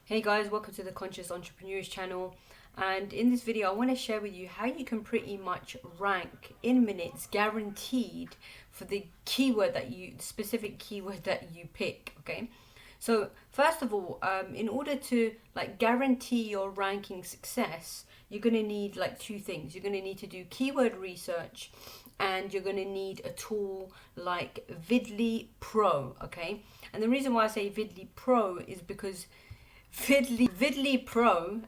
Hey guys, welcome to the Conscious Entrepreneurs channel, and in this video I want to share with you how you can pretty much rank in minutes guaranteed for the specific keyword that you pick. Okay, so first of all, in order to guarantee your ranking success, you're going to need two things. You're going to need to do keyword research, and you're going to need a tool like Vidly Pro. Okay, and the reason why I say Vidly Pro is because Vidly Pro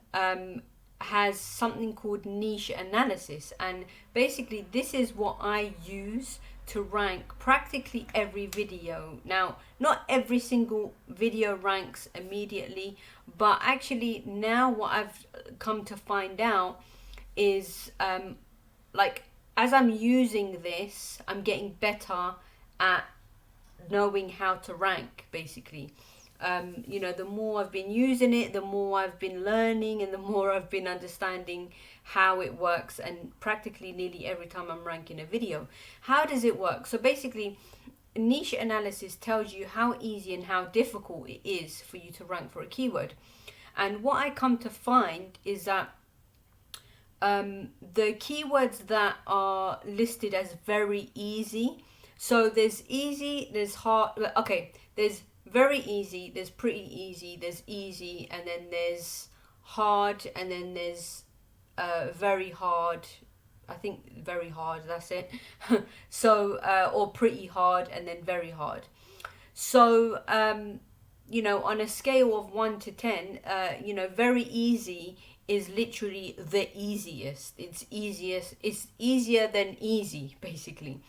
has something called niche analysis, and basically this is what I use to rank practically every video. Now, not every single video ranks immediately, but actually now what I've come to find out is as I'm using this, I'm getting better at knowing how to rank, basically. The more I've been using it, the more I've been learning, and the more I've been understanding how it works, and practically nearly every time I'm ranking a video. How does it work? So basically, niche analysis tells you how easy and how difficult it is for you to rank for a keyword. And what I come to find is that the keywords that are listed as very easy, so there's easy, there's hard, okay, there's very easy, there's pretty easy, there's easy, and then there's hard, and then there's very hard. I think very hard, that's it. So or pretty hard, and then very hard. So on a scale of 1 to 10, very easy is literally the easiest. It's easier than easy, basically.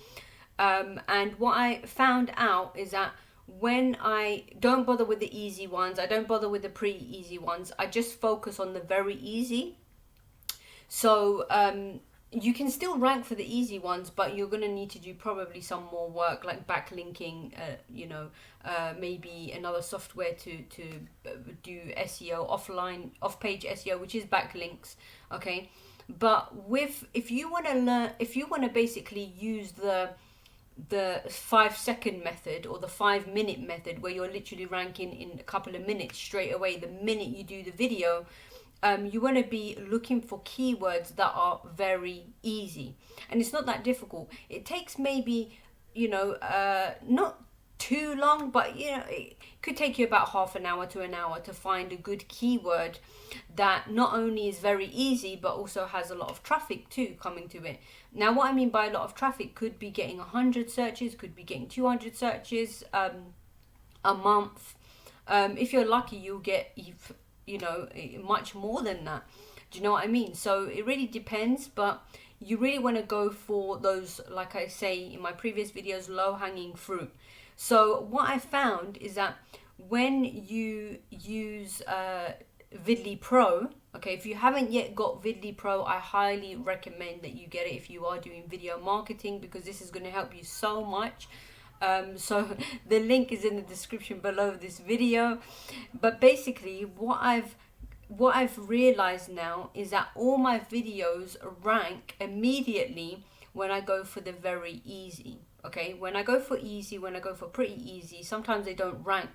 And what I found out is that when I don't bother with the easy ones, I don't bother with the pretty easy ones, I just focus on the very easy. So you can still rank for the easy ones, but you're going to need to do probably some more work, like backlinking, maybe another software to do SEO, off-page SEO, which is backlinks. Okay, but if you want to basically use the 5-second method or the 5-minute method, where you're literally ranking in a couple of minutes straight away the minute you do the video, you want to be looking for keywords that are very easy, and it's not that difficult. It takes maybe not too long, but it could take you about half an hour to an hour to find a good keyword that not only is very easy but also has a lot of traffic too coming to it. Now, what I mean by a lot of traffic could be getting 100 searches, could be getting 200 searches a month. If you're lucky, you'll get much more than that. Do you know what I mean? So it really depends, but you really want to go for those, like I say in my previous videos, low-hanging fruit. So what I found is that when you use Vidly Pro, okay, if you haven't yet got Vidly Pro, I highly recommend that you get it if you are doing video marketing, because this is going to help you so much. So the link is in the description below this video. But basically what I've realized now is that all my videos rank immediately when I go for the very easy. Okay, when I go for easy, when I go for pretty easy, sometimes they don't rank.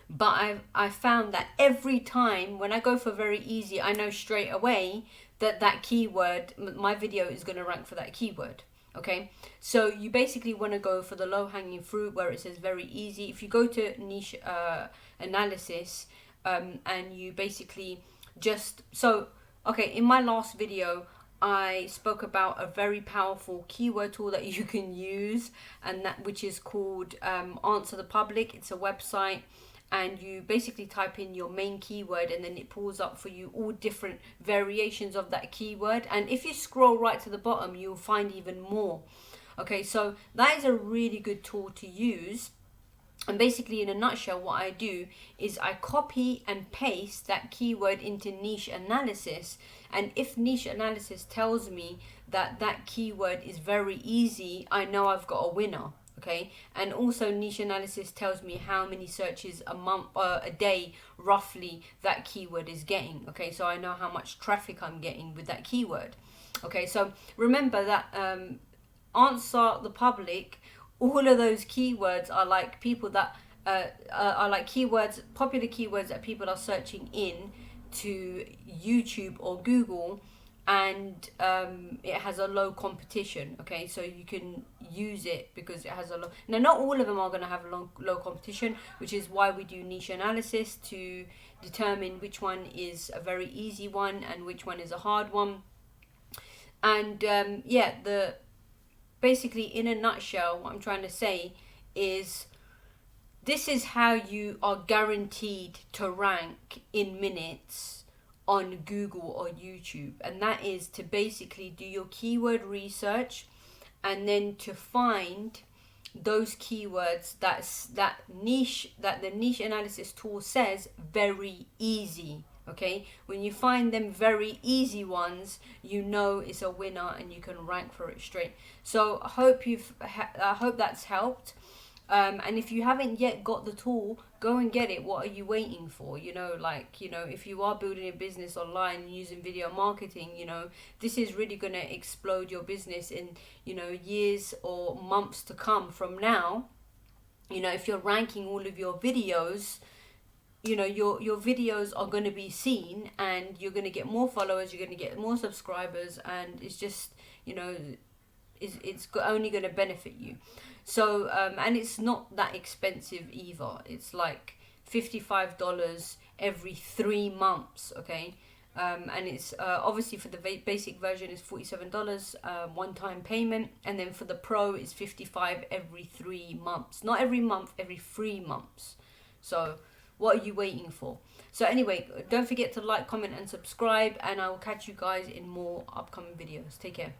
But I found that every time when I go for very easy, I know straight away that keyword, my video is going to rank for that keyword. Okay, so you basically want to go for the low-hanging fruit where it says very easy. If you go to niche analysis, and you basically in my last video I spoke about a very powerful keyword tool that you can use, and which is called Answer the Public. It's a website, and you basically type in your main keyword, and then it pulls up for you all different variations of that keyword. And if you scroll right to the bottom, you'll find even more. Okay, so that is a really good tool to use. And basically, in a nutshell, what I do is I copy and paste that keyword into niche analysis. And if niche analysis tells me that keyword is very easy, I know I've got a winner. Okay, and also niche analysis tells me how many searches a month, a day, roughly, that keyword is getting. Okay, so I know how much traffic I'm getting with that keyword. Okay, so remember that Answer the Public, all of those keywords are like people that are like keywords, popular keywords that people are searching in to YouTube or Google, and it has a low competition. Okay, so you can use it because it has a low. Now, not all of them are going to have low competition, which is why we do niche analysis to determine which one is a very easy one and which one is a hard one. And yeah, the basically, in a nutshell, what I'm trying to say is this is how you are guaranteed to rank in minutes on Google or YouTube, and that is to basically do your keyword research and then to find those keywords that the niche analysis tool says very easy. Okay, when you find them very easy ones, you know it's a winner and you can rank for it straight. So I hope that's helped. And if you haven't yet got the tool, go and get it. What are you waiting for? If you are building a business online using video marketing, this is really going to explode your business in, years or months to come from now. If you're ranking all of your videos, your videos are going to be seen and you're going to get more followers, you're going to get more subscribers, and it's just, it's only going to benefit you. So and it's not that expensive either. It's like $55 every 3 months. Okay, and it's obviously for the basic version is $47 one-time payment, and then for the pro it's $55 every 3 months. Not every month, every 3 months. So what are you waiting for? So anyway, don't forget to like, comment and subscribe, and I will catch you guys in more upcoming videos. Take care.